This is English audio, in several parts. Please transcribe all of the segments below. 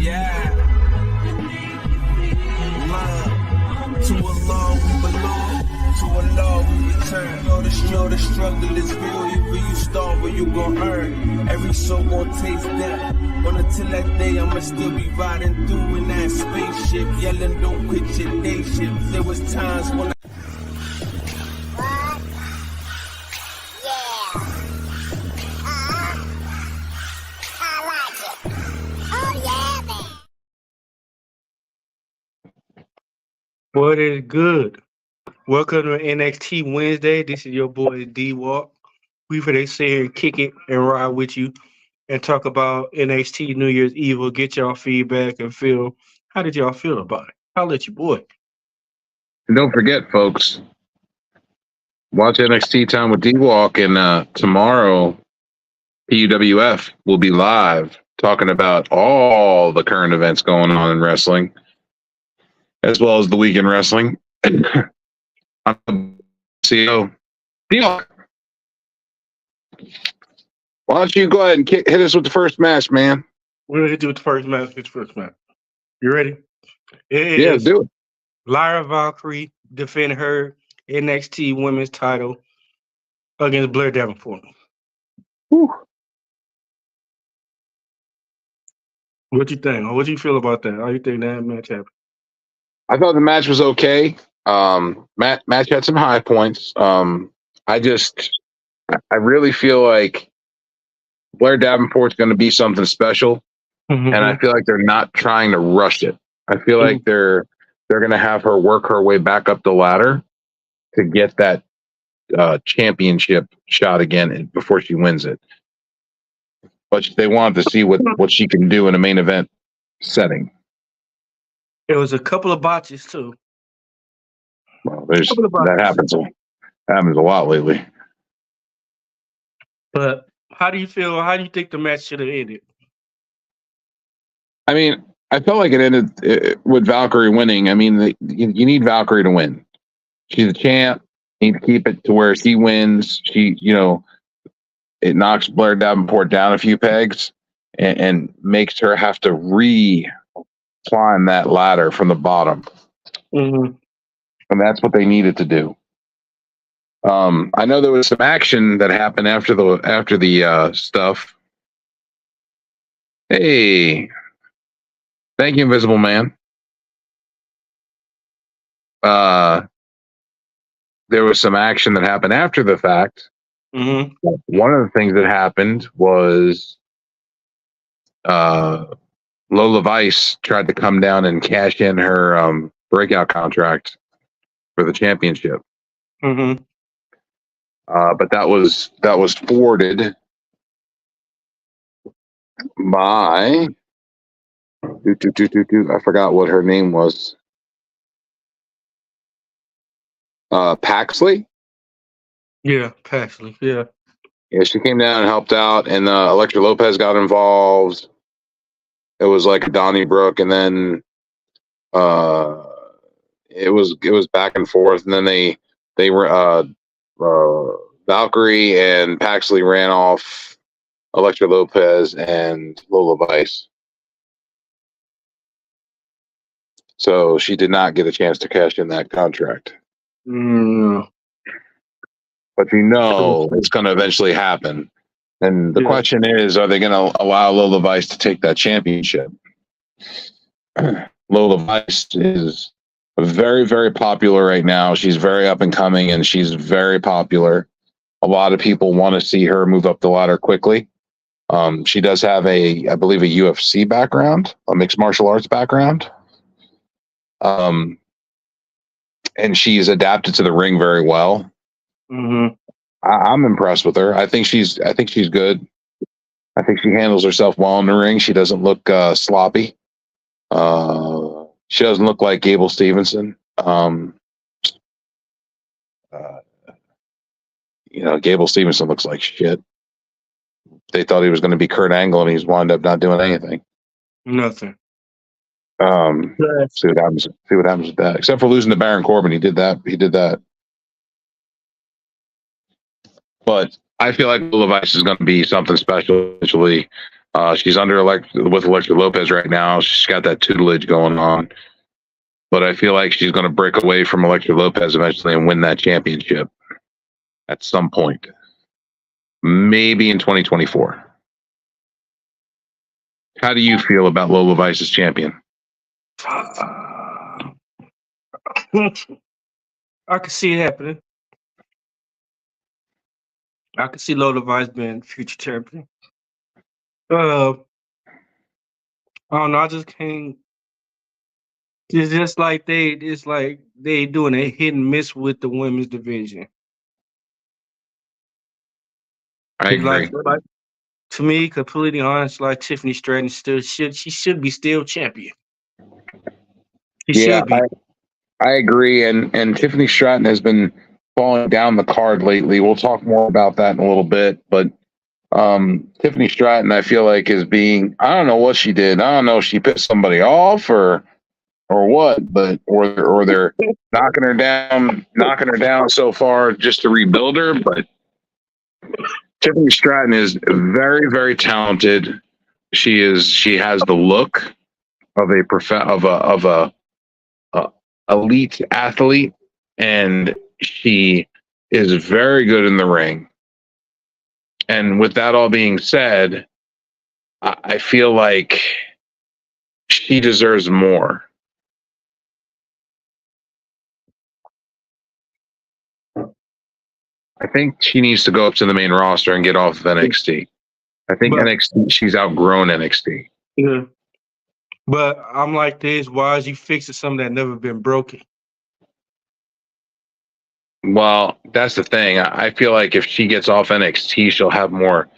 Yeah. Love. To Allah we belong. To Allah we return. Know the struggle is real. Either you starve or you gon' earn. Every soul gon' taste death. But until that day, I'ma still be riding through in that spaceship. Yelling, don't quit your day shift. There was times when What is good? Welcome to NXT Wednesday. This is your boy D Walk. We for they sit here and kick it and ride with you and talk about NXT New Year's Eve. Get y'all feedback and feel how did y'all feel about it? I'll let you boy. And don't forget, folks, watch NXT Time with D Walk, and tomorrow PUWF will be live talking about all the current events going on in wrestling, as well as the weekend wrestling. I'm the CEO. D-Walk, why don't you go ahead and hit us with the first match, man? We're going to hit you with the first match. You ready? Yeah, do it. Lyra Valkyrie defend her NXT Women's title against Blair Davenport. Whew. What you think? What do you feel about that? How you think that match happened? I thought the match was okay. Match had some high points. I really feel like Blair Davenport's going to be something special, and I feel like they're not trying to rush it. I feel like they're going to have her work her way back up the ladder to get that championship shot again before she wins it. But they wanted to see what she can do in a main event setting. There was a couple of botches too. Well, that happens a lot lately. But how do you feel? How do you think the match should have ended? I mean, I felt like it ended with Valkyrie winning. I mean, you need Valkyrie to win. She's a champ. You need to keep it to where she wins. It knocks Blair Davenport down a few pegs and makes her have to climb that ladder from the bottom. Mm-hmm. And that's what they needed to do. I know there was some action that happened after the stuff. Hey, thank you, Invisible Man. There was some action that happened after the fact. Mm-hmm. One of the things that happened was Lola Vice tried to come down and cash in her breakout contract for the championship. Mm-hmm. But that was thwarted by I forgot what her name was. Paxley? Yeah, Paxley. Yeah. Yeah, she came down and helped out, and Elektra Lopez got involved. It was like Donnybrook, and then it was back and forth, and then they were Valkyrie and Paxley ran off Elektra Lopez and Lola Vice. So she did not get a chance to cash in that contract. Mm. But it's going to eventually happen. And the question is, are they going to allow Lola Vice to take that championship? Lola Vice is very, very popular right now. She's very up and coming, and she's very popular. A lot of people want to see her move up the ladder quickly. She does have I believe, a UFC background, a mixed martial arts background. And she's adapted to the ring very well. Mm-hmm. I'm impressed with her. I think she's good. I think she handles herself well in the ring. She doesn't look sloppy. She doesn't look like Gable Stevenson. Gable Stevenson looks like shit. They thought he was going to be Kurt Angle, and he's wound up not doing anything. Nothing. See what happens. See what happens with that. Except for losing to Baron Corbin, he did that. But I feel like Lola Vice is going to be something special eventually. She's with Alexa Lopez right now. She's got that tutelage going on. But I feel like she's going to break away from Alexa Lopez eventually and win that championship at some point. Maybe in 2024. How do you feel about Lola Vice's champion? I can see it happening. I can see Lola Vice being future champion. I don't know. I just can't. It's just like they doing a hit and miss with the women's division. I agree. Like to me, completely honest, like Tiffany Stratton should be still champion. She should be. I agree, and Tiffany Stratton has been falling down the card lately. We'll talk more about that in a little bit, but Tiffany Stratton, I feel like, is being, I don't know what she did. I don't know if she pissed somebody off or what, but or they're knocking her down so far just to rebuild her. But Tiffany Stratton is very, very talented. She has the look of a elite athlete, and she is very good in the ring. And with that all being said, I feel like she deserves more. I think she needs to go up to the main roster and get off of NXT. I think NXT, she's outgrown NXT. Yeah. But I'm like this, why is you fixing something that never been broken? Well, that's the thing. I feel like if she gets off NXT, she'll have more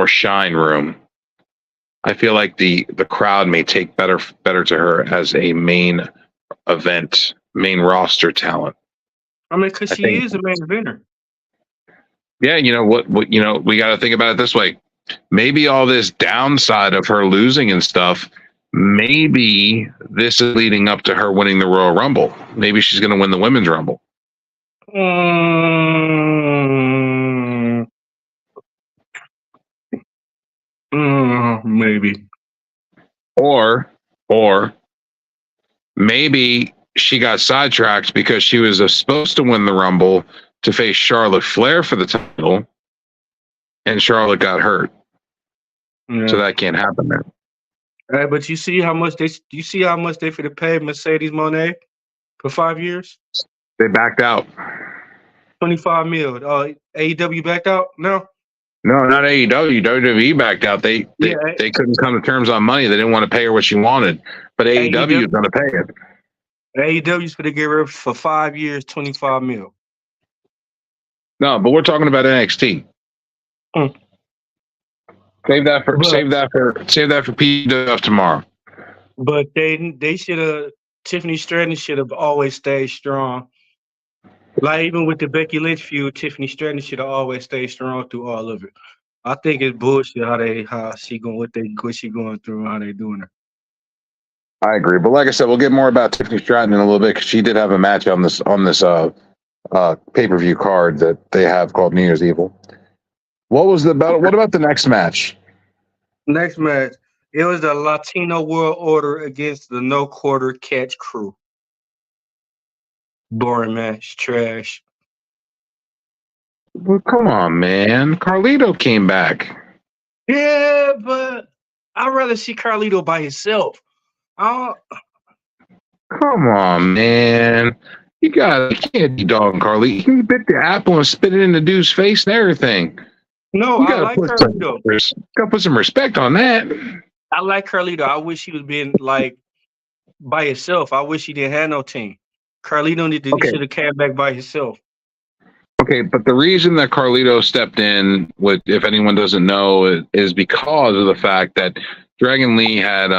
shine room. I feel like the crowd may take better to her as a main event, main roster talent. I mean, because she is a main eventer. Yeah, you know what we got to think about it this way. Maybe all this downside of her losing and stuff, maybe this is leading up to her winning the Royal Rumble. Maybe she's going to win the Women's Rumble. Maybe. Or maybe she got sidetracked because she was supposed to win the Rumble to face Charlotte Flair for the title, and Charlotte got hurt. Yeah. So that can't happen there. But you see how much they for to pay Mercedes Moné for 5 years? They backed out. 25 mil. AEW backed out? No, not AEW. WWE backed out. They couldn't come to terms on money. They didn't want to pay her what she wanted, but AEW is going to pay it. AEW's going to give her for 5 years, 25 mil. No, but we're talking about NXT. Save that for PWF tomorrow. But they should have. Tiffany Stratton should have always stayed strong. Like even with the Becky Lynch feud, Tiffany Stratton should have always stayed strong through all of it. I think it's bullshit what she going through, how they doing her. I agree, but like I said, we'll get more about Tiffany Stratton in a little bit because she did have a match on this pay-per-view card that they have called New Year's Evil. What about the next match? Next match, it was the Latino World Order against the No Quarter Catch Crew. Boring match, trash. Well, come on, man. Carlito came back. Yeah, but I'd rather see Carlito by himself. Come on, man. You can't be dogging Carlito. He bit the apple and spit it in the dude's face and everything. No, I like Carlito. Gotta put some respect on that. I like Carlito. I wish he was being like by himself. I wish he didn't have no team. Carlito should have came back by himself. Okay, but the reason that Carlito stepped in, if anyone doesn't know, is because of the fact that Dragon Lee had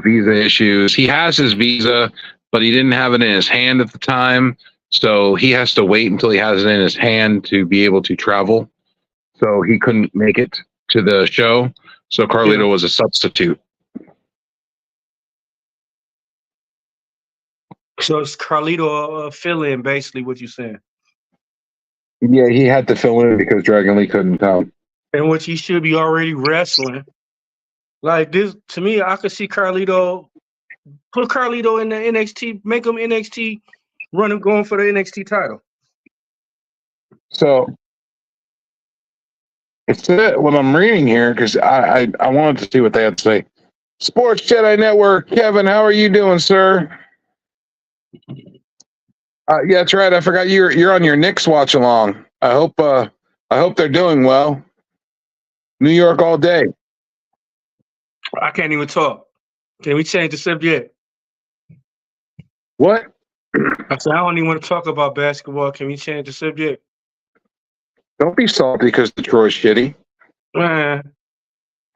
visa issues. He has his visa, but he didn't have it in his hand at the time, so he has to wait until he has it in his hand to be able to travel. So he couldn't make it to the show. So Carlito was a substitute. So it's Carlito fill-in, basically, what you're saying. Yeah, he had to fill in because Dragon Lee couldn't come. in which he should be already wrestling. Like this, to me, I could see Carlito put Carlito in the NXT, make him NXT, run him going for the NXT title. So it's what I'm reading here because I wanted to see what they had to say. Sports Jedi Network, Kevin, how are you doing, sir? Yeah, that's right. I forgot you're on your Knicks watch along. I hope they're doing well. New York all day. I can't even talk. Can we change the subject? What? I said I don't even want to talk about basketball. Can we change the subject? Don't be salty because Detroit's shitty. Man,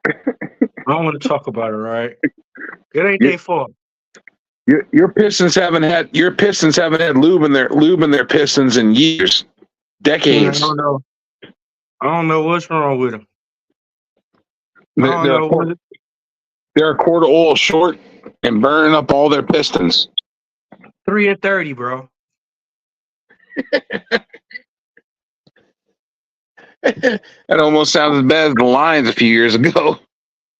I don't want to talk about it. Right? It ain't their fault. Your Pistons haven't had lube in their Pistons in years, decades. I don't know what's wrong with them. They're a quart of oil short and burning up all their Pistons. 3-30, bro. That almost sounds as bad as the Lions a few years ago.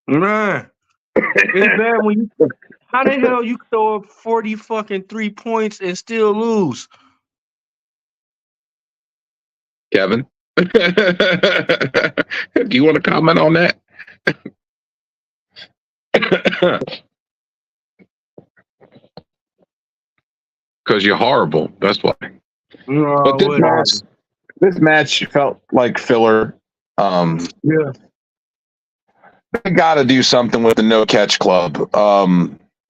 Man, it's bad when you. How the hell you throw up 40 fucking 3 points and still lose? Kevin, do you want to comment on that? Because you're horrible. That's why. No, but this match felt like filler. Yeah. They got to do something with the no catch club.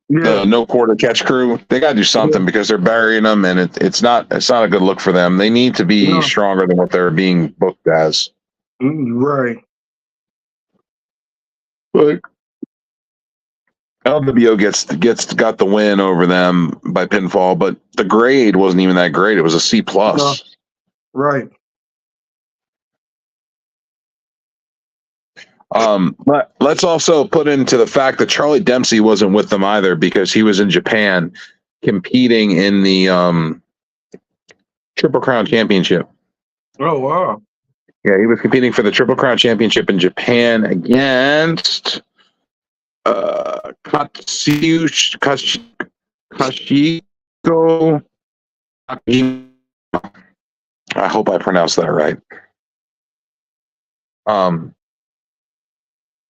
The no quarter catch crew. They got to do something because they're burying them, and it's not a good look for them. They need to be stronger than what they're being booked as. Right. But LWO got the win over them by pinfall, but the grade wasn't even that great. It was a C+. No. Right. But let's also put into the fact that Charlie Dempsey wasn't with them either because he was in Japan competing in the Triple Crown Championship. Oh, wow. Yeah, he was competing for the Triple Crown Championship in Japan against Kashiko. I hope I pronounced that right.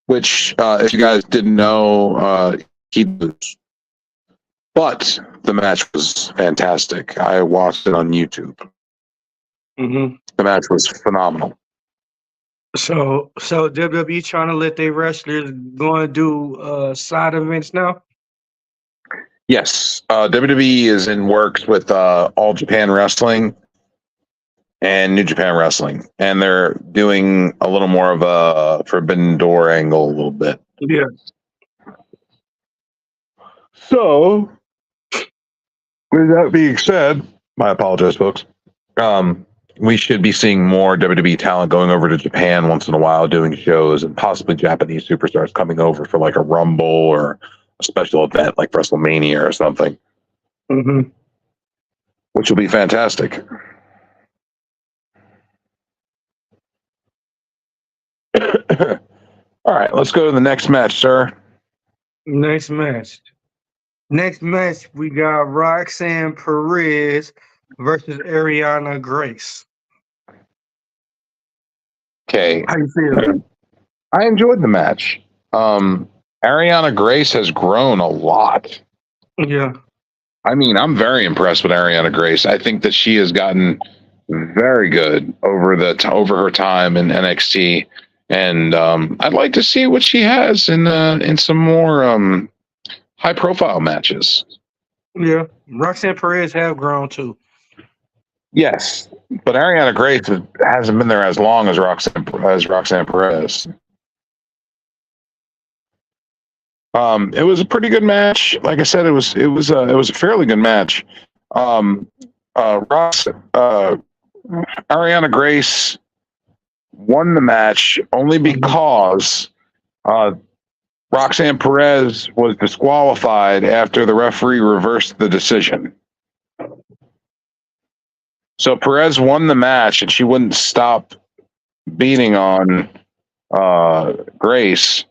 Which, if you guys didn't know, he lose. But the match was fantastic. I watched it on YouTube. Mm-hmm. The match was phenomenal. So WWE trying to let their wrestlers go and do side events now? Yes. WWE is in works with All Japan Wrestling and New Japan Wrestling. And they're doing a little more of a Forbidden Door angle a little bit. Yeah. So, with that being said, I apologize, folks. We should be seeing more WWE talent going over to Japan once in a while, doing shows, and possibly Japanese superstars coming over for like a Rumble or a special event like WrestleMania or something. Mm-hmm. Which will be fantastic. All right, let's go to the next match, sir. Next match, we got Roxanne Perez versus Ariana Grace. Okay. How you feel? I enjoyed the match. Ariana Grace has grown a lot. Yeah. I mean, I'm very impressed with Ariana Grace. I think that she has gotten very good over her time in NXT, and I'd like to see what she has in some more high-profile matches. Yeah, Roxanne Perez have grown too. Yes, but Ariana Grace hasn't been there as long as Roxanne Perez. It was a pretty good match. Like I said, it was a fairly good match. Ariana Grace won the match only because Roxanne Perez was disqualified after the referee reversed the decision. So Perez won the match, and she wouldn't stop beating on Grace,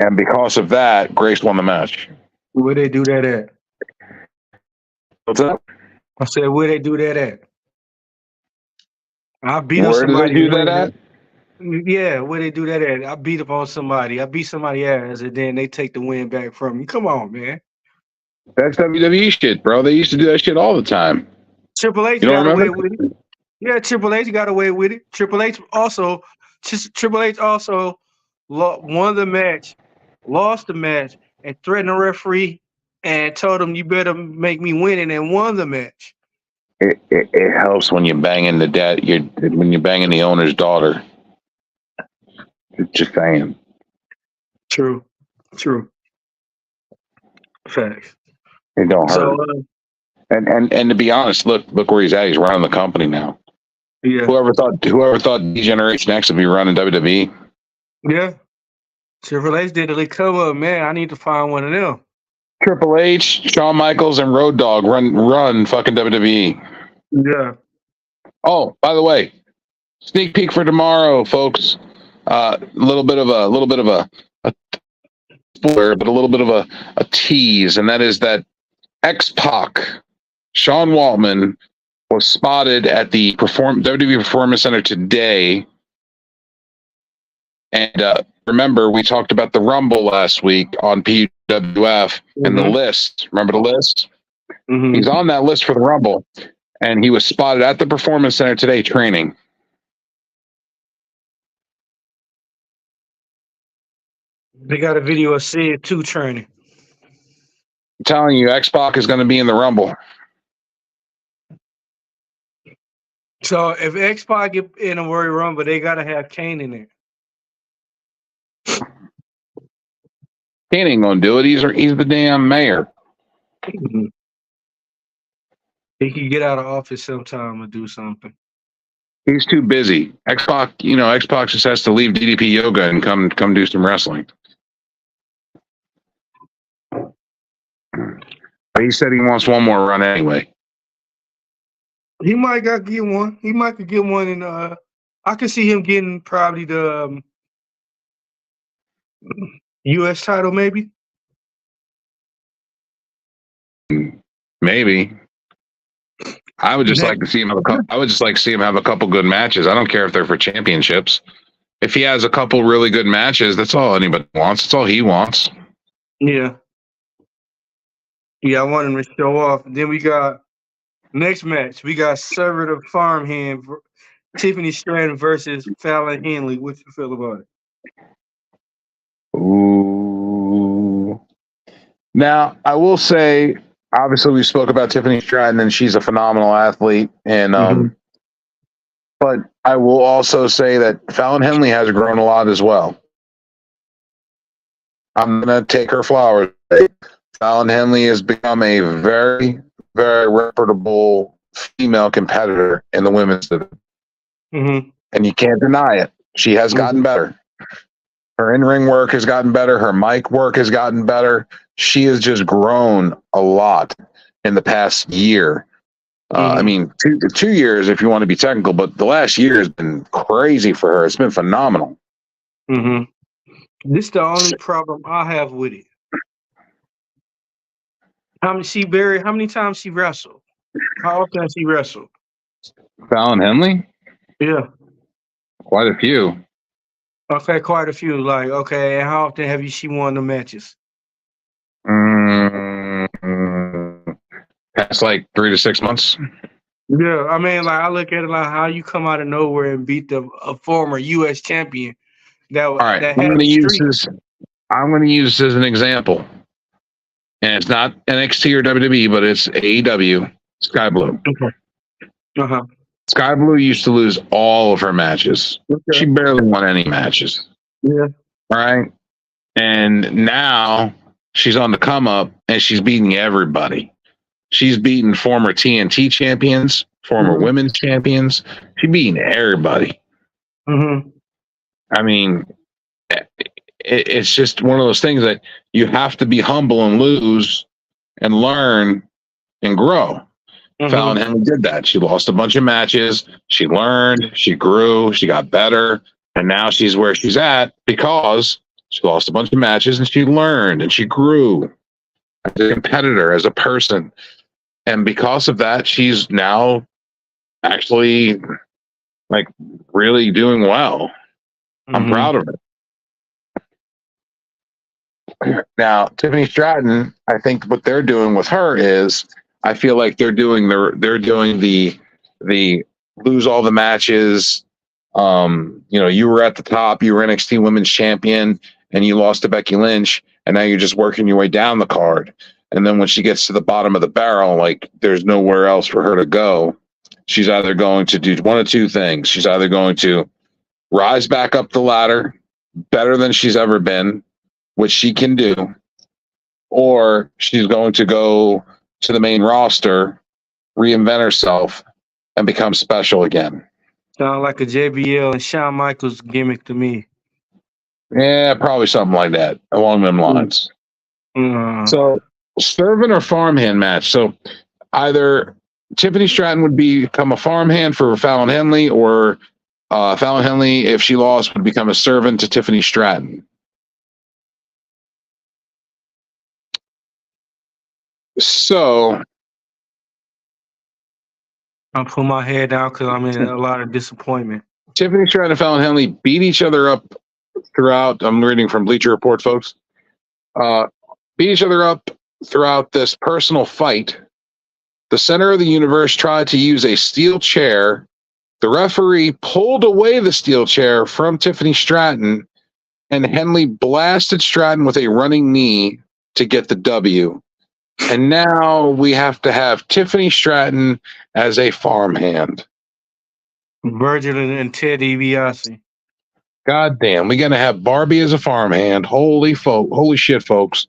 and because of that, Grace won the match. Where they do that at? What's up? I said, where they do that at? I beat up Where do they somebody. do that at? Yeah, where they do that at? I beat up on somebody. I beat somebody ass, and then they take the win back from me. Come on, man. That's WWE shit, bro. They used to do that shit all the time. Triple H You don't got away remember? with it. Yeah, Triple H got away with it. Triple H also won the match, lost the match, and threatened the referee and told him, "You better make me win it," and won the match. It helps when you're banging when you're banging the owner's daughter. Just saying. True. Facts. It don't hurt. So, and to be honest, look where he's at. He's running the company now. yeah, Whoever thought D-Generation X would be running WWE? yeah. Triple H did a cover. Man, I need to find one of them. Triple H, Shawn Michaels, and Road Dogg run fucking WWE. Yeah. Oh, by the way, sneak peek for tomorrow, folks. A little bit of a spoiler, but a little bit of a tease, and that is that X-Pac, Sean Waltman, was spotted at the WWE Performance Center today. And remember, we talked about the Rumble last week on PWF and the list. Remember the list? Mm-hmm. He's on that list for the Rumble, and he was spotted at the Performance Center today training. They got a video of Sid 2 training. I'm telling you, X-Pac is going to be in the Rumble. So if X-Pac get in a Royal Rumble, they got to have Kane in there. Kane ain't going to do it. He's the damn mayor. Mm-hmm. He could get out of office sometime and do something. He's too busy. X-Pac just has to leave DDP Yoga and come do some wrestling. But he said he wants one more run anyway. He might got get one. He might could get one in. I could see him getting probably the U.S. title, maybe. Maybe. I would just like to see him have a couple good matches. I don't care if they're for championships. If he has a couple really good matches, that's all anybody wants. That's all he wants. Yeah. Yeah, I want him to show off. Then we got next match. We got Server the Farmhand, Tiffany Stratton versus Fallon Henley. What you feel about it? Ooh. Now, I will say, obviously, we spoke about Tiffany Stratton, and she's a phenomenal athlete. And but I will also say that Fallon Henley has grown a lot as well. I'm gonna take her flowers. Fallon Henley has become a very, very reputable female competitor in the women's division. Mm-hmm. And you can't deny it. She has gotten better. Her in-ring work has gotten better. Her mic work has gotten better. She has just grown a lot in the past year. I mean, 2 years if you want to be technical, but the last year has been crazy for her. It's been phenomenal. Mm-hmm. This is the only problem I have with it. How many times she wrestled? How often has she wrestled? Fallon Henley? Yeah. Quite a few. Okay, quite a few. Like, okay, and how often have she won the matches? Past like 3 to 6 months. Yeah, I mean, like I look at it like how you come out of nowhere and beat a former U.S. champion. All right, I'm going to use this as an example, and it's not NXT or WWE, but it's AEW. Sky Blue. Okay. Sky Blue used to lose all of her matches. Okay. She barely won any matches. Yeah. All right, and now she's on the come up, and she's beating everybody. She's beaten former TNT champions, former women's champions. She's beating everybody. Mm-hmm. I mean, it's just one of those things that you have to be humble and lose and learn and grow. Fallon Henley did that. She lost a bunch of matches. She learned. She grew. She got better. And now she's where she's at because she lost a bunch of matches and she learned and she grew as a competitor, as a person. And because of that, she's now actually like really doing well. I'm proud of her. Now, Tiffany Stratton, I think what they're doing with her is I feel like they're doing the lose all the matches. You were at the top, you were NXT Women's Champion, and you lost to Becky Lynch, and now you're just working your way down the card. And then when she gets to the bottom of the barrel, like there's nowhere else for her to go. She's either going to do one of two things. She's either going to rise back up the ladder better than she's ever been, which she can do, or she's going to go to the main roster, reinvent herself, and become special again. Sound like a JBL and Shawn Michaels gimmick to me. Yeah, probably something like that along them lines. So, servant or farmhand match. So, either Tiffany Stratton would become a farmhand for Fallon Henley, or Fallon Henley, if she lost, would become a servant to Tiffany Stratton. So, I'll put my head down because I'm in a lot of disappointment. Tiffany Stratton and Fallon Henley beat each other up throughout. I'm reading from Bleacher Report, folks. Beat each other up throughout this personal fight. The center of the universe tried to use a steel chair. The referee pulled away the steel chair from Tiffany Stratton, and Henley blasted Stratton with a running knee to get the W. And now we have to have Tiffany Stratton as a farmhand. Virgil and Ted DiBiase. God damn, we're gonna have Barbie as a farmhand. Holy shit, folks.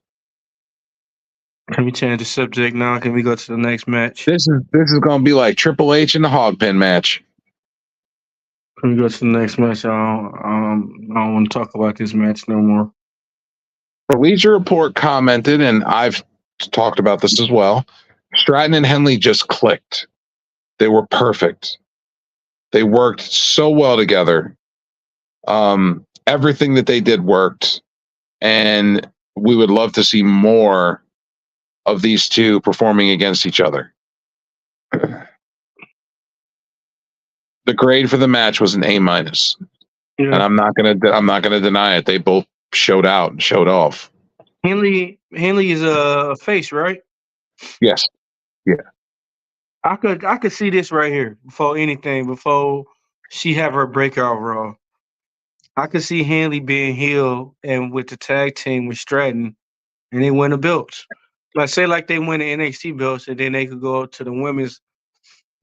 Can we change the subject now? Can we go to the next match? This is gonna be like Triple H in the hog pen match. Can we go to the next match? I don't want to talk about this match no more. The Bleacher Report commented, and I've talked about this as well. Stratton and Henley just clicked. They were perfect. They worked so well together. Everything that they did worked, and we would love to see more of these two performing against each other. The grade for the match was an A-, and I'm not gonna deny it. They both showed out and showed off. Henley is a face, right? Yes. Yeah. I could see this right here before she have her breakout Raw. I could see Henley being heel and with the tag team with Stratton, and they win the belts. Like say like they win the NXT belts, and then they could go to the women's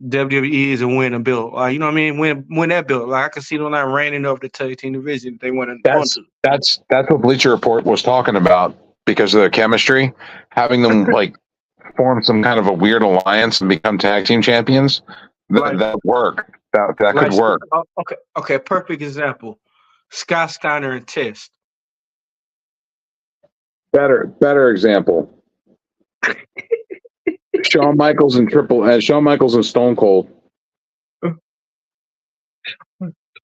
WWE's and win a belt. You know what I mean? Win that belt. Like I could see them like reigning up the tag team division. They want to. That's what Bleacher Report was talking about because of their chemistry, having them like form some kind of a weird alliance and become tag team champions. That work. That could work. Okay. Perfect example. Scott Steiner and Test. Better example. Shawn Michaels and Stone Cold.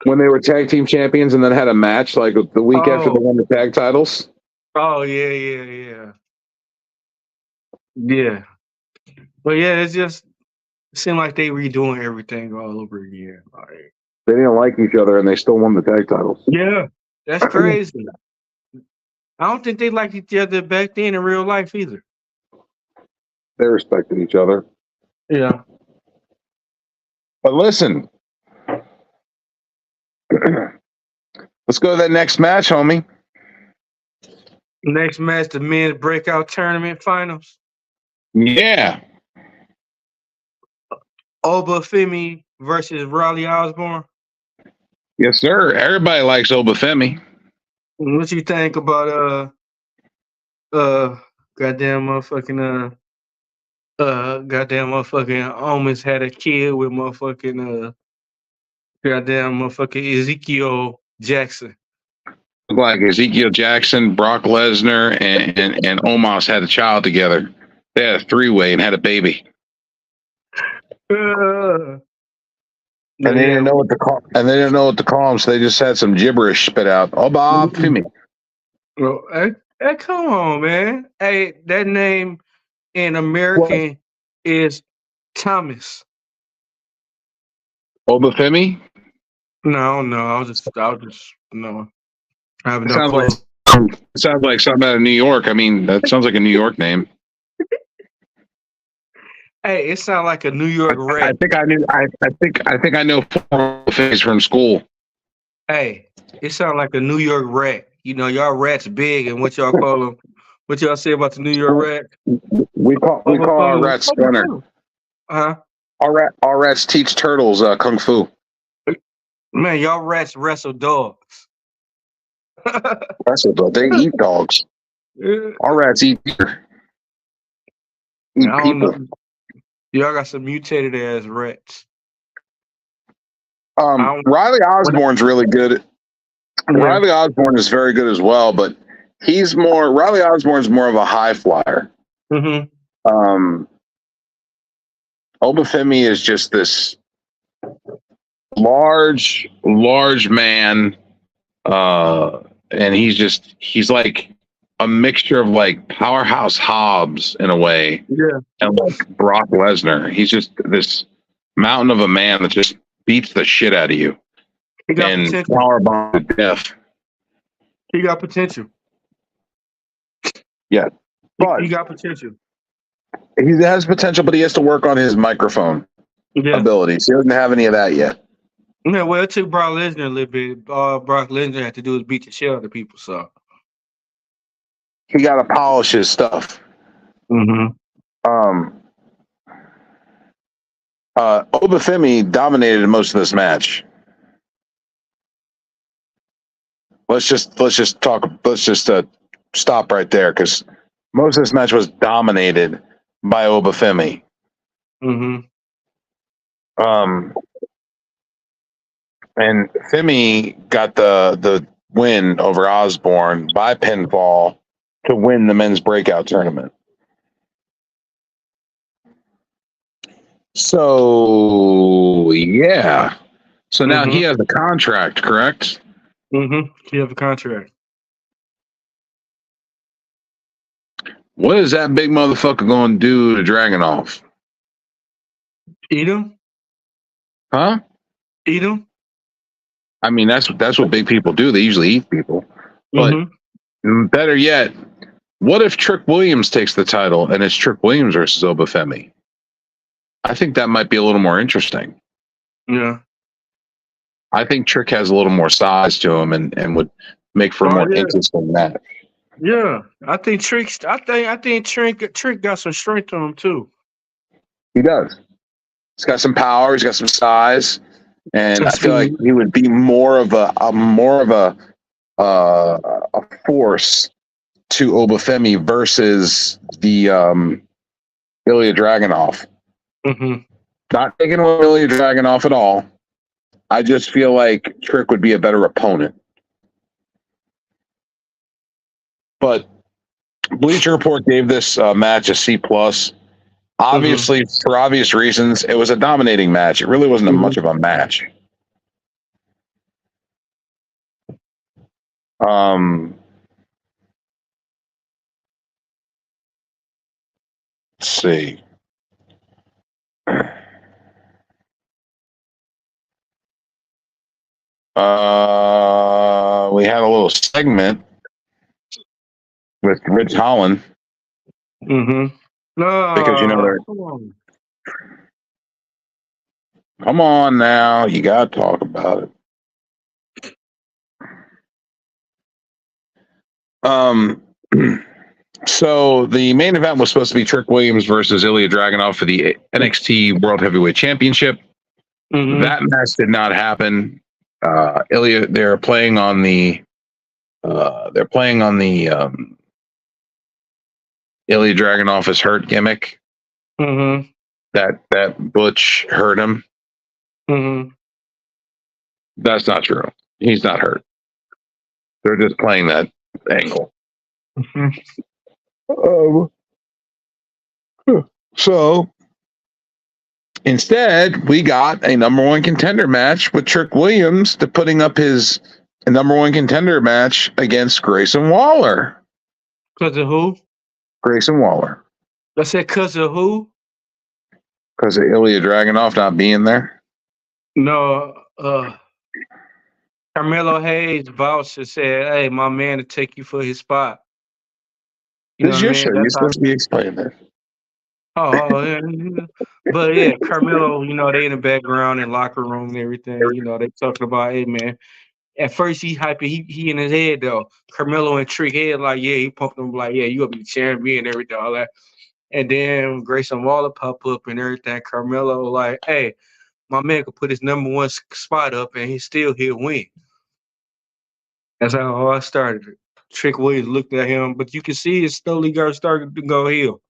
When they were tag team champions and then had a match like the week after they won the tag titles. Oh yeah. Yeah. But yeah, it seemed like they redoing everything all over again. Like they didn't like each other and they still won the tag titles. Yeah. That's crazy. I don't think they liked each other back then in real life either. They respected each other. Yeah. But listen. Let's go to that next match, homie. Next match, the men's breakout tournament finals. Yeah. Obafemi versus Riley Osborne. Yes, sir. Everybody likes Obafemi. What you think about goddamn motherfucking almost had a kid with motherfucking goddamn motherfucking Ezekiel Jackson. Like Ezekiel Jackson, Brock Lesnar, and Omos had a child together. They had a three-way and had a baby. And they didn't know what to call. And they didn't know what to call him, so they just had some gibberish spit out. Obafemi. Well, hey, come on, man. Hey, that name in American is Thomas. Obafemi. No, I was just no. I have no Sounds clue. like sounds like something out of New York. I mean, that sounds like a New York name. Hey, it sounds like a New York I rat. think I knew. I think I know four things from school. Hey, it sounds like a New York rat. You know, y'all rats big, and what y'all call them? What y'all say about the New York rat? We call our rats Splinter. Huh? Our rats teach turtles kung fu. Man, y'all rats wrestle dogs. Wrestle dogs. They eat dogs. Our rats eat people. Y'all got some mutated ass rats. Riley Osborne's really good. Yeah. Riley Osborne is very good as well, but Riley Osborne's more of a high flyer. Mm-hmm. Obafemi is just this large man, and he's like a mixture of like Powerhouse Hobbs in a way, and like Brock Lesnar. He's just this mountain of a man that just beats the shit out of you and powerbomb to death. He got potential. Yeah, but he got potential. He has potential, but he has to work on his microphone abilities. He doesn't have any of that yet. Yeah, well, it took Brock Lesnar a little bit. All Brock Lesnar had to do is beat the shit out of people. So he got to polish his stuff. Mm-hmm. Obafemi dominated most of this match. Let's just stop right there, because most of this match was dominated by Obafemi. Mm-hmm. And Femi got the win over Osborne by pinfall to win the men's breakout tournament. So yeah. So now he has a contract, correct? Mm-hmm. He has a contract. What is that big motherfucker going to do to Dragunov? Eat him? Huh? Eat him? I mean, that's what big people do. They usually eat people. But better yet, what if Trick Williams takes the title and it's Trick Williams versus Obafemi? I think that might be a little more interesting. Yeah. I think Trick has a little more size to him and would make for a more interesting match. Yeah, I think Trick got some strength on him too. He does. He's got some power. He's got some size, and I feel like he would be more of a force to Obafemi versus the Ilya Dragunov. Mm-hmm. Not taking away Ilya Dragunov at all. I just feel like Trick would be a better opponent. But Bleacher Report gave this match a C+. Obviously, for obvious reasons, it was a dominating match. It really wasn't much of a match. Let's see. We had a little segment with Rich Holland. Mm-hmm. No, because come on now, you gotta talk about it. So the main event was supposed to be Trick Williams versus Ilya Dragunov for the NXT World Heavyweight Championship. That match did not happen. Ilya, they're playing on the Ilya Dragunov is hurt gimmick. That Butch hurt him. That's not true. He's not hurt. They're just playing that angle. So Instead, we got a number one contender match with Trick Williams to putting up his number one contender match against Grayson Waller. Because of who? Grayson Waller. I said because of who? Because of Ilya Dragunov not being there. No, Carmelo Hayes vouched and said, "Hey, my man to take you for his spot." You This is your show. You're supposed to be explaining this. Yeah. But yeah, Carmelo, they in the background in locker room and everything. They talking about, hey man. At first he hyping, he in his head though. Carmelo and Trick head like, yeah, he pumped him like, yeah, you gonna be the champion and everything, all that. And then Grayson Waller pop up and everything. Carmelo like, hey, my man could put his number one spot up and he still he'll win. That's how all I started. Trick Williams looked at him, but you can see it slowly started to go heel.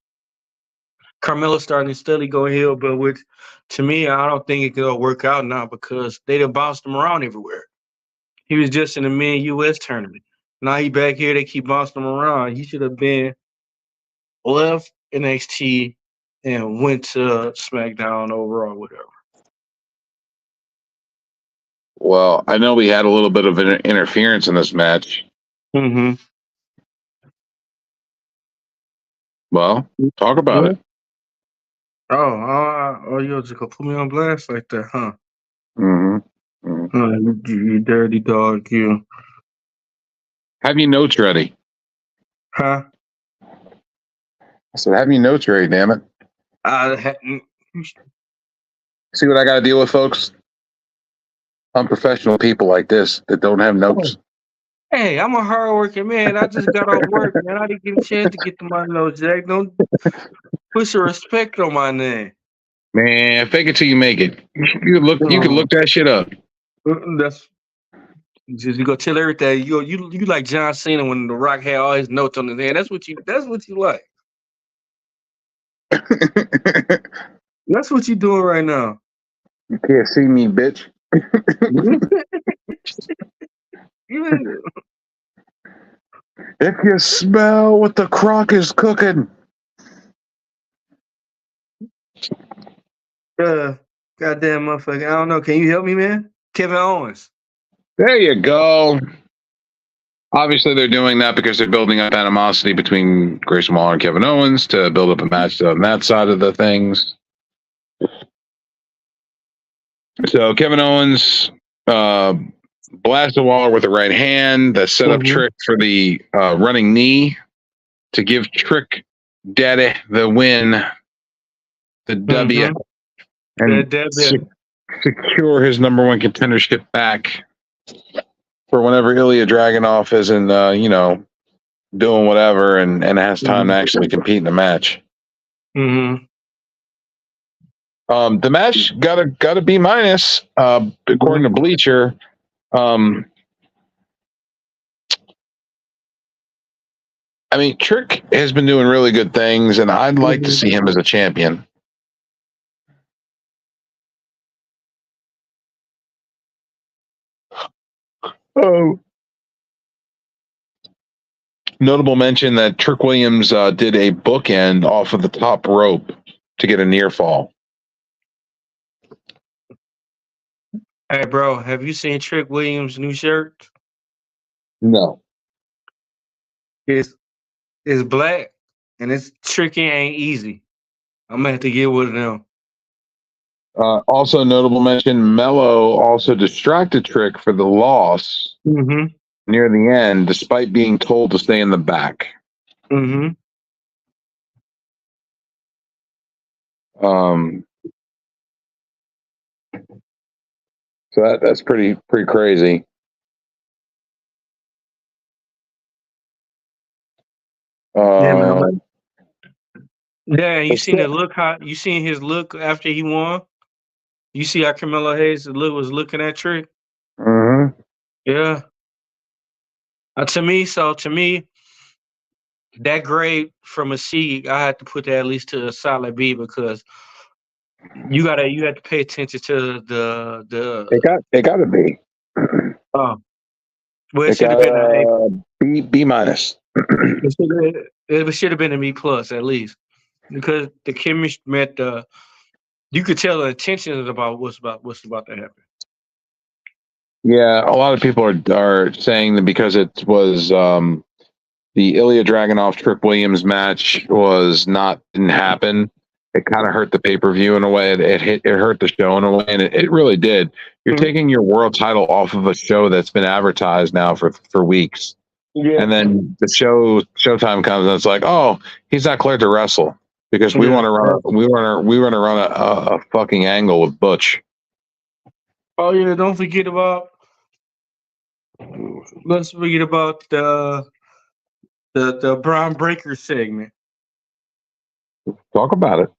Carmelo starting to steadily go heel, but to me, I don't think it could work out now because they done bounced him around everywhere. He was just in the men U.S. tournament. Now he back here, they keep bouncing him around. He should have been left NXT and went to SmackDown overall, whatever. Well, I know we had a little bit of interference in this match. Mm-hmm. Well, talk about it. Oh, you just gonna put me on blast like that, huh? Mm-hmm. Mm-hmm. Oh, you dirty dog, you. Have your notes ready? Huh? I said, have your notes ready, damn it. See what I got to deal with, folks? Unprofessional people like this that don't have notes. Hey, I'm a hardworking man. I just got off work, man. I didn't get a chance to get to my notes, Jack. Don't put some respect on my name. Man, fake it till you make it. You can look that shit up. That's just you go tell everything. You like John Cena when The Rock had all his notes on his hand. That's what you like. That's what you doing right now. You can't see me, bitch. If you smell what the crock is cooking. Goddamn motherfucker. I don't know. Can you help me, man? Kevin Owens. There you go. Obviously, they're doing that because they're building up animosity between Grayson Waller and Kevin Owens to build up a match on that side of the things. So Kevin Owens blasted Waller with a right hand that set up Trick for the running knee to give Trick Daddy the win, the W, and secure his number one contendership back for whenever Ilya Dragunov isn't, doing whatever and has time to actually compete in the match. Mm-hmm. The match got a B minus, according to Bleacher. I mean, Trick has been doing really good things, and I'd like to see him as a champion. Oh. Notable mention that Trick Williams did a bookend off of the top rope to get a near fall. Hey, bro, have you seen Trick Williams' new shirt? No. It's black, and it's tricky ain't easy. I'm gonna have to get with them. Also notable mention, Mello also distracted Trick for the loss near the end, despite being told to stay in the back. Mm-hmm. So that's pretty crazy. Yeah, you seen the look? You seen his look after he won? You see how Carmelo Hayes was looking at Trick? Mm-hmm. Yeah. To me, that grade from a C, I had to put that at least to a solid B because you had to pay attention to the. It got to be. Well, it should have been a B minus. It should have been a B plus at least because the chemistry met the You could tell the intentions about what's about to happen. Yeah, a lot of people are saying that because it was the Ilya Dragunov Trick Williams match didn't happen. It kind of hurt the pay per view in a way. It hurt the show in a way, and it really did. You're Mhm. taking your world title off of a show that's been advertised now for weeks, Yeah. and then the showtime comes and it's like, oh, he's not cleared to wrestle because we Yeah. want to run a fucking angle with Butch. Oh yeah, don't forget about. Let's forget about the Brian Breaker segment. Talk about it.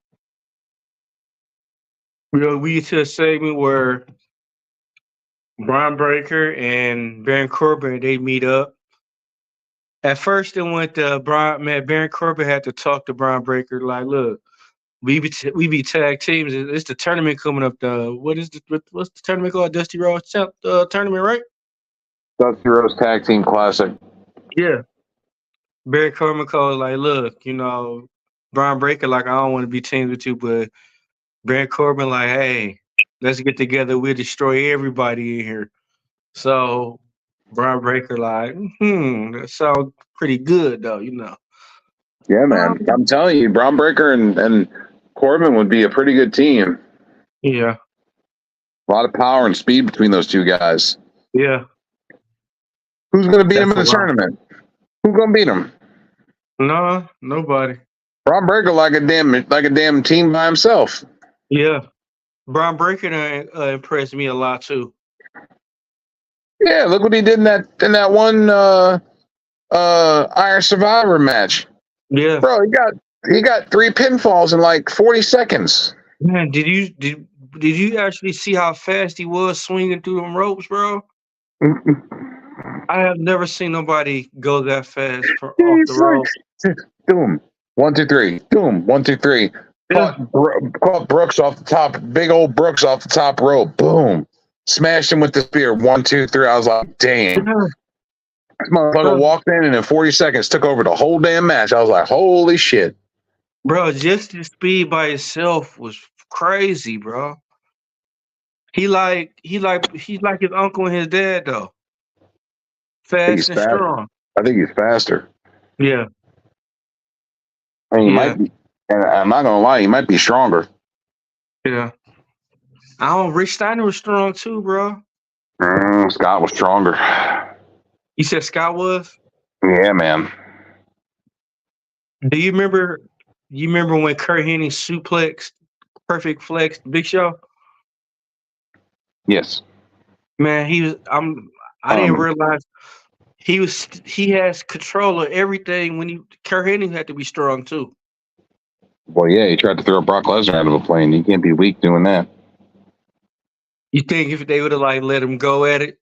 We get to a segment where Brian Breaker and Baron Corbin they meet up. At first, it went to Baron Corbin had to talk to Brian Breaker like, look, we be tag teams. It's the tournament coming up. What's the tournament called? Dusty Rhodes tournament, right? Dusty Rhodes Tag Team Classic. Yeah. Baron Corbin called like, look, Brian Breaker like, I don't want to be teamed with you, but Baron Corbin like, hey, let's get together. We'll destroy everybody in here. So Brian Breaker like, that sounds pretty good though, Yeah, man. I'm telling you, Braun Breaker and Corbin would be a pretty good team. Yeah. A lot of power and speed between those two guys. Yeah. Who's going to beat him in the tournament? Who's going to beat him? No, nobody. Braun Breaker like a damn team by himself. Yeah. Brian Breaker impressed me a lot too. Yeah, look what he did in that one Iron Survivor match. Yeah. Bro, he got 3 pinfalls in like 40 seconds. Man, did you actually see how fast he was swinging through them ropes, bro? I have never seen nobody go that fast off the rope. Doom. 1, 2, 3. Doom. 1, 2, 3. Yeah. Caught Brooks off the top. Big old Brooks off the top rope. Boom. Smashed him with the spear. 1, 2, 3. I was like, damn. This motherfucker walked in and in 40 seconds took over the whole damn match. I was like, holy shit. Bro, just the speed by itself was crazy, bro. He's like his uncle and his dad though. Fast and strong. I think he's faster. Yeah. I mean, he might be, and I'm not gonna lie, he might be stronger. Yeah. Rich Steiner was strong too, bro. Scott was stronger. You said Scott was? Yeah, man. Do you remember when Kurt Hennig suplexed Perfect Flex Big Show? Yes. Man, I didn't realize he has control of everything. Kurt Hennig had to be strong too. Well, yeah, he tried to throw Brock Lesnar out of a plane. You can't be weak doing that. You think if they would have let him go at it,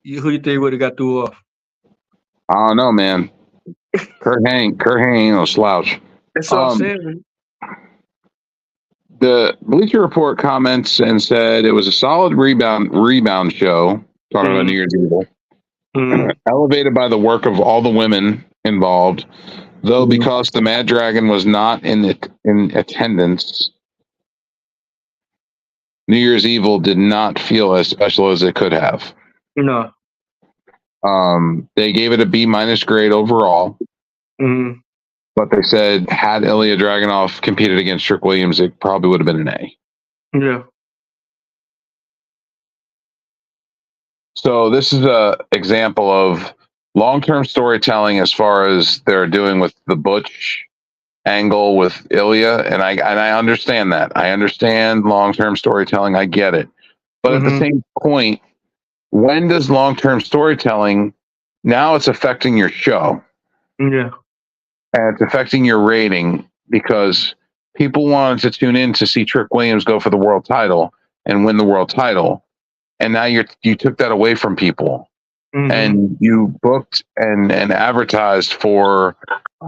who you think would have got through off? I don't know, man. Kurt Hennig ain't no slouch. That's what I'm saying. The Bleacher Report comments and said it was a solid rebound show. Talking about New Year's Evil. Elevated by the work of all the women involved, though because the Mad Dragon was not in attendance, New Year's Evil did not feel as special as it could have. No. They gave it a B- grade overall. Mm-hmm. But they said had Ilya Dragunov competed against Trick Williams, it probably would have been an A. Yeah. So this is a example of long-term storytelling as far as they're doing with the Butch angle with Ilya, and I understand that. I understand long-term storytelling. I get it. But at the same point, when does long-term storytelling, now it's affecting your show. Yeah. And it's affecting your rating because people wanted to tune in to see Trick Williams go for the world title and win the world title. And now you took that away from people. And you booked and advertised for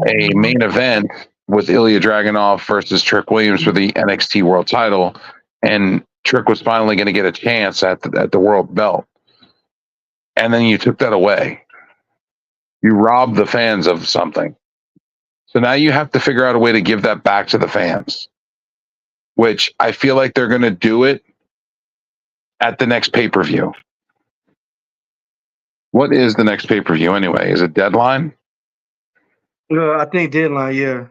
a main event with Ilya Dragunov versus Trick Williams for the NXT world title. And Trick was finally going to get a chance at the world belt. And then you took that away. You robbed the fans of something. So now you have to figure out a way to give that back to the fans. which I feel like they're going to do it at the next pay-per-view. What is the next pay-per-view anyway? Is it Deadline? I think Deadline, yeah.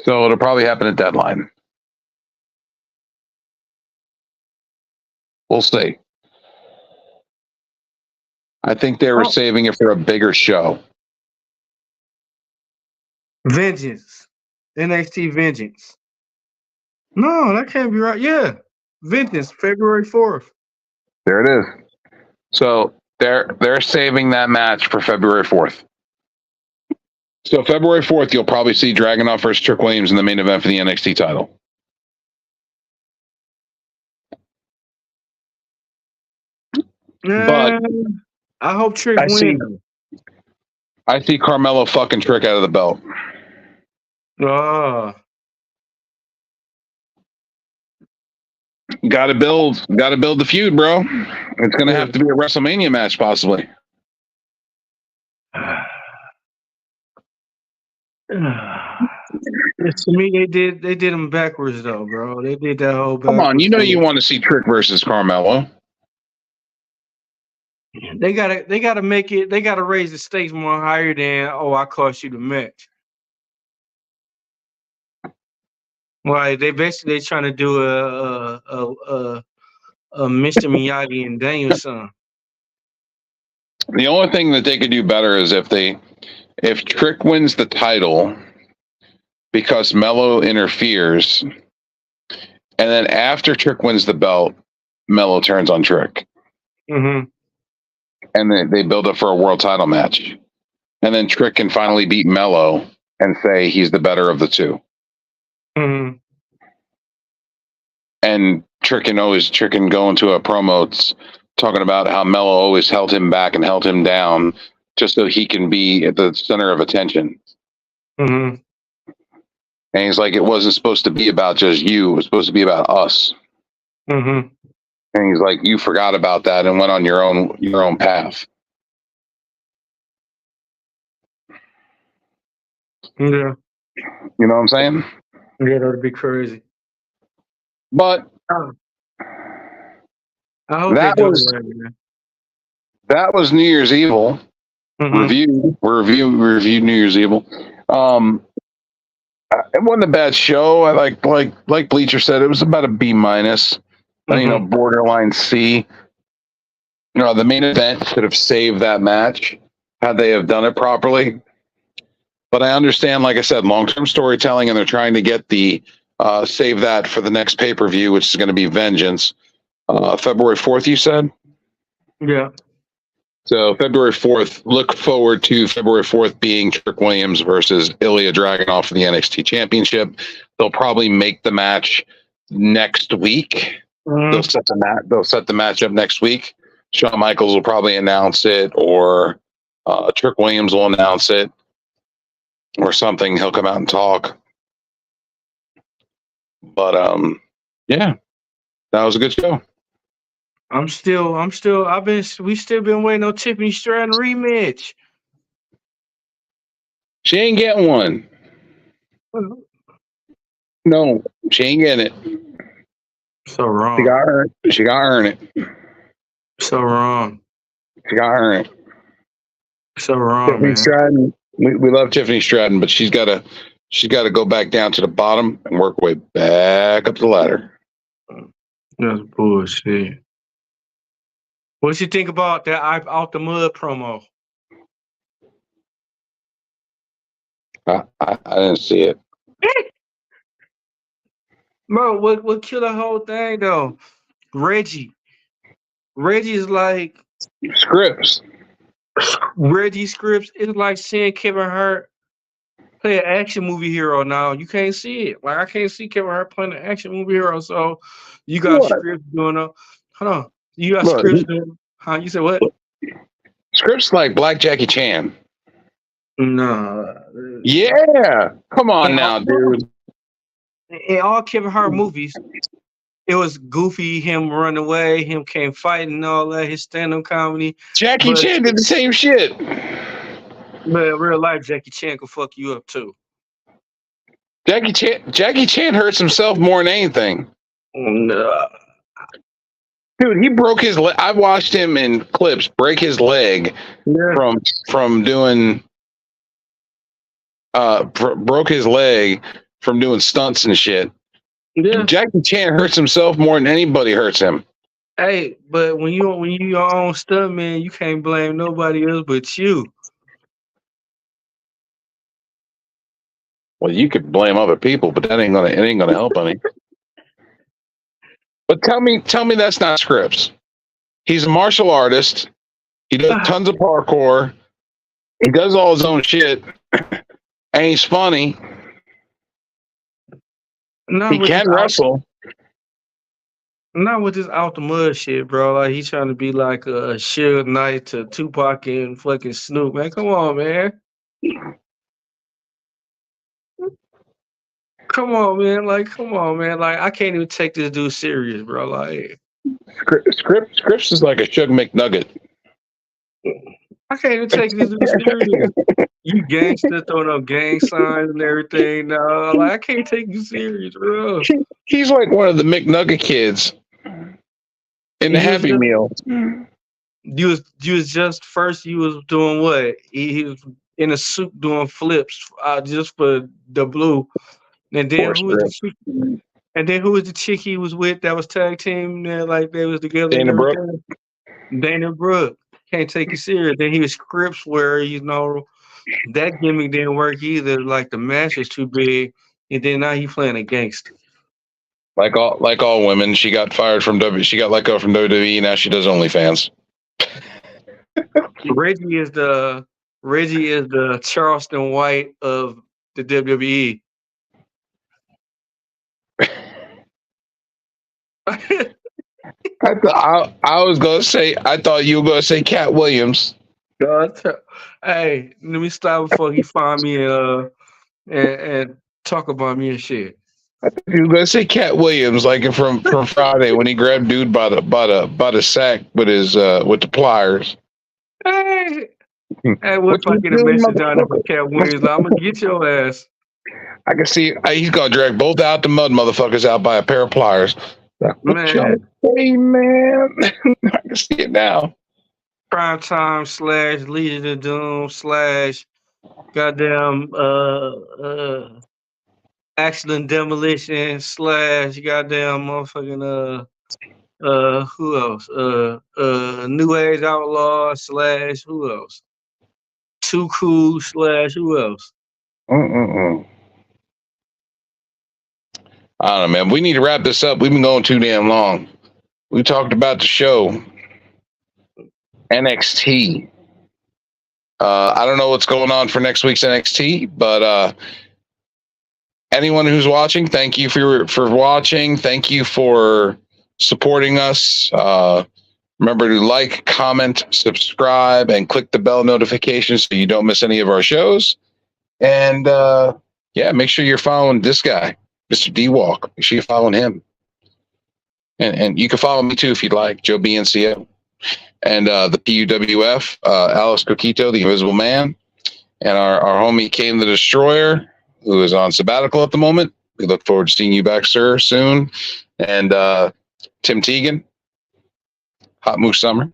So it'll probably happen at Deadline. We'll see. I think they were saving it for a bigger show. Vengeance. NXT Vengeance. No, that can't be right. Yeah. Vengeance, February 4th. There it is. So they're saving that match for February 4th. So February 4th, you'll probably see Dragunov versus Trick Williams in the main event for the NXT title. But I hope Trick wins. I see Carmelo fucking Trick out of the belt. Gotta build the feud, bro. It's gonna have to be a WrestleMania match, possibly. To me, they did them backwards though, bro. They did that whole. Come on, you know you want to see Trick versus Carmelo. They gotta make it. They gotta raise the stakes more higher than I cost you the match. Right, they basically trying to do a Mr. Miyagi and Danielson. The only thing that they could do better is if Trick wins the title because Melo interferes, and then after Trick wins the belt, Melo turns on Trick. Mm-hmm. And they build up for a world title match. And then Trick can finally beat Melo and say he's the better of the two. Mm-hmm. And Trick can go into a promo talking about how Melo always held him back and held him down just so he can be at the center of attention. Mm-hmm. And he's like, it wasn't supposed to be about just you. It was supposed to be about us. Mm-hmm. And he's like, you forgot about that and went on your own path. Yeah. You know what I'm saying? Yeah, that would be crazy. But I hope that was New Year's Evil. Mm-hmm. Review New Year's Evil. It wasn't a bad show. I like Bleacher said, it was about a B-. Mm-hmm. Borderline C. The main event should have saved that match had they have done it properly. But I understand, like I said, long-term storytelling, and they're trying to get the save that for the next pay-per-view, which is going to be Vengeance. February 4th, you said? Yeah. So February 4th, look forward to February 4th being Trick Williams versus Ilya Dragunov for the NXT Championship. They'll probably make the match next week. Mm-hmm. They'll set the match up next week. Shawn Michaels will probably announce it, or Trick Williams will announce it, or something. He'll come out and talk. But yeah, that was a good show. we still been waiting on Tiffany Stratton rematch. She ain't getting one. No, she ain't getting it. So wrong. She got to earn it. So wrong. She got to earn it. So wrong, Tiffany man. Stratton. We love Tiffany Stratton, but she's got to go back down to the bottom and work her way back up the ladder. That's bullshit. What you think about that Out the Mud promo? I didn't see it. Bro, what killed the whole thing though? Reggie is like Scripps. Reggie Scripps is like seeing Kevin Hart play an action movie hero now. You can't see it. Like I can't see Kevin Hart playing an action movie hero. So you got Scripps doing a hold on. You got Scripps doing you said what? Scripps like Black Jackie Chan. No. Yeah. Come on now, dude. In all Kevin Hart movies, it was goofy, him run away, him came fighting and all that, his stand-up comedy. Jackie Chan did the same shit. But in real life, Jackie Chan could fuck you up too. Jackie Chan hurts himself more than anything. No. Dude, he broke his leg. I watched him in clips break his leg from doing broke his leg from doing stunts and shit. Yeah. Jackie Chan hurts himself more than anybody hurts him. Hey, but when you your own stunt man, you can't blame nobody else but you. Well, you could blame other people, but it ain't gonna help any. But tell me that's not scripts. He's a martial artist. He does tons of parkour. He does all his own shit. And he's funny. He can wrestle. Not with this out the mud shit, bro. Like he's trying to be like a Suge Knight to Tupac and fucking Snoop. Man, come on, man. Come on, man. Like, come on, man. Like, I can't even take this dude serious, bro. Like, Scripps is like a Suge McNugget. I can't even take this dude serious. You gangster throwing up gang signs and everything. No, like I can't take you serious, bro. He's like one of the McNugget kids in the Happy Meal. You was just first. You was doing what? He was in a suit doing flips just for the blue. And then who was the chick he was with that was tag team there, like they was together? Dana Brooke. Dana Brooke. Can't take you serious. Then he was Scripps where that gimmick didn't work either. Like the match was too big, and then now he playing a gangster. Like all women, she got fired from She got let go from WWE. Now she does OnlyFans. Reggie is the Charleston White of the WWE. I was gonna say. I thought you were gonna say Cat Williams. Hey, let me stop before he find me and talk about me and shit. I thought you were gonna say Cat Williams, like from Friday when he grabbed dude by the sack with his with the pliers. Hey, what if I get a message on it from Cat Williams? I'm gonna get your ass. I can see he's gonna drag both out the mud motherfuckers out by a pair of pliers. Man. Hey man, I can see it now. Prime Time / Legion of Doom / goddamn Accident Demolition / goddamn motherfucking who else? New Age Outlaw / who else? Too Cool / who else? I don't know, man. We need to wrap this up. We've been going too damn long. We talked about the show, NXT. I don't know what's going on for next week's NXT, but anyone who's watching, thank you for watching. Thank you for supporting us. Remember to like, comment, subscribe, and click the bell notification so you don't miss any of our shows. And make sure you're following this guy, Mr. D-Walk. Make sure you're following him. And you can follow me too if you'd like, Joe BNCO. And the PUWF, Alex Coquito, the Invisible Man. And our homie Kane the Destroyer, who is on sabbatical at the moment. We look forward to seeing you back, sir, soon. And Tim Teagan, Hot Moose Summer.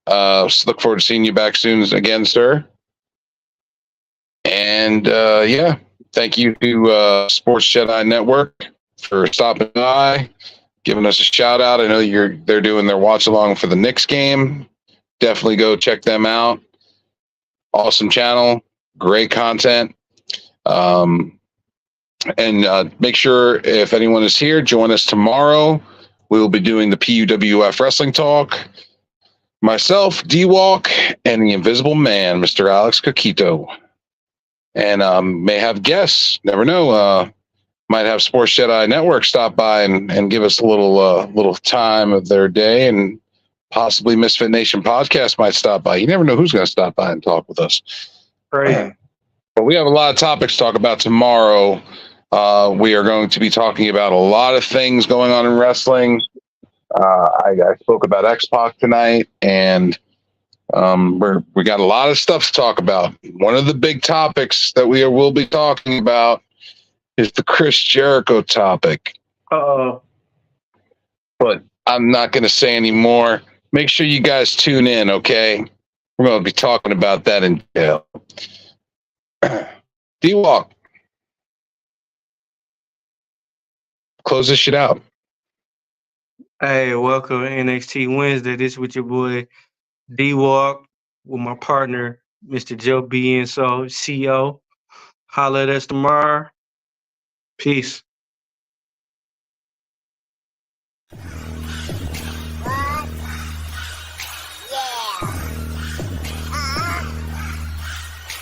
Look forward to seeing you back soon again, sir. And thank you to Sports Jedi Network for stopping by, giving us a shout out. I know they're doing their watch along for the Knicks game. Definitely go check them out. Awesome channel, great content. And make sure if anyone is here, join us tomorrow. We will be doing the PUWF Wrestling Talk. Myself, D-Walk, and the Invisible Man, Mr. Alex Coquito. And may have guests. Never know. Might have Sports Jedi Network stop by and give us a little time of their day, and possibly Misfit Nation Podcast might stop by. You never know who's going to stop by and talk with us. Right. But we have a lot of topics to talk about tomorrow. We are going to be talking about a lot of things going on in wrestling. I spoke about X-Pac tonight, and we got a lot of stuff to talk about. One of the big topics that we will be talking about is the Chris Jericho topic. Uh-oh. But I'm not going to say any more. Make sure you guys tune in, okay? We're going to be talking about that in detail. D-Walk. Close this shit out. Hey, welcome to NXT Wednesday. This is with your boy D-Walk with my partner, Mr. Joe B. And so, CO. Holla at us tomorrow. Peace.